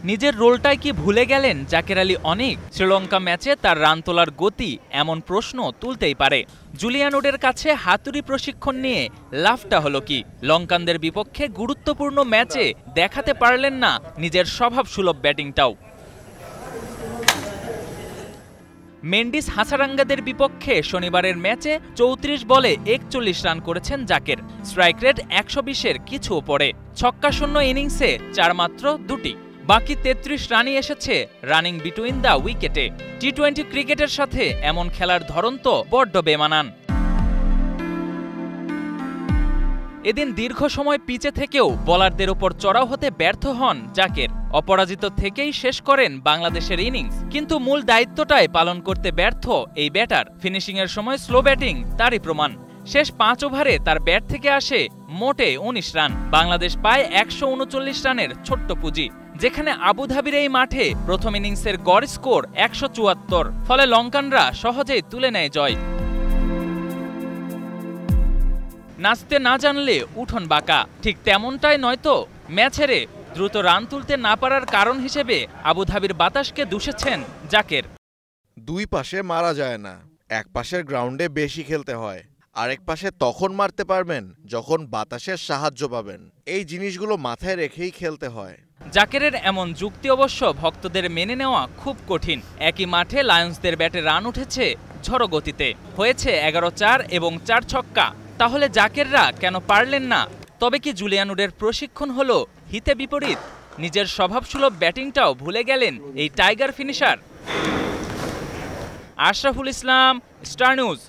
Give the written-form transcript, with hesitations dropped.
নিজের রোলটাই কি ভুলে গেলেন জাকের আলী অনিক? শ্রীলঙ্কা ম্যাচে তার রান তোলার গতি এমন প্রশ্ন তুলতেই পারে। জুলিয়ান উডের কাছে হাতুড়ি প্রশিক্ষণ নিয়ে লাভটা হলো কি? লঙ্কানদের বিপক্ষে গুরুত্বপূর্ণ ম্যাচে দেখাতে পারলেন না নিজের স্বভাবসুলভ ব্যাটিংটাও। মেন্ডিস হাসারাঙ্গাদের বিপক্ষে শনিবারের ম্যাচে ৩৪ বলে ৪১ রান করেছেন জাকের। স্ট্রাইক রেট ১২০-এর কিছু ওপরে। ছক্কাশূন্য ইনিংসে ৪ মাত্র ২টি। বাকি ৩৩ রানই এসেছে রানিং বিটুইন দ্য উইকেটে। টি-২০ ক্রিকেটের সাথে এমন খেলার ধরন তো বড্ড বেমানান। এদিন দীর্ঘ সময় পিচে থেকেও বোলারদের ওপর চড়াও হতে ব্যর্থ হন জাকের। অপরাজিত থেকেই শেষ করেন বাংলাদেশের ইনিংস, কিন্তু মূল দায়িত্বটাই পালন করতে ব্যর্থ এই ব্যাটার। ফিনিশিংয়ের সময় স্লো ব্যাটিং তারই প্রমাণ। শেষ ৫ ওভারে তার ব্যাট থেকে আসে মোটে ১৯ রান। বাংলাদেশ পায় ১৩৯ রানের ছোট্ট পুঁজি, যেখানে আবুধাবির এই মাঠে প্রথম ইনিংসের গড় স্কোর ১৭৪। ফলে লঙ্কানরা সহজেই তুলে নেয় জয়। নাচতে না জানলে উঠোন বাঁকা, ঠিক তেমনটাই নয়তো ম্যাচেরে দ্রুত রান তুলতে না পারার কারণ হিসেবে আবুধাবির বাতাসকে দুষেছেন জাকের। দুই পাশে মারা যায় না, এক পাশের গ্রাউন্ডে বেশি খেলতে হয়, আরেক পাশে তখন মারতে পারবেন যখন বাতাসের সাহায্য পাবেন। এই জিনিসগুলো মাথায় রেখেই খেলতে হয়। জাকেরের এমন যুক্তি অবশ্য ভক্তদের মেনে নেওয়া খুব কঠিন। একই মাঠে লায়ন্সদের ব্যাটে রান উঠেছে ঝড়ো গতিতে, হয়েছে ১১-৪ এবং ৪ ছক্কা। তাহলে জাকেররা কেন পারলেন না? তবে কি জুলিয়ান উডের প্রশিক্ষণ হলো হিতে বিপরীত? নিজের স্বভাবসুলভ ব্যাটিংটাও ভুলে গেলেন এই tiger finisher? Ashraful Islam, star news.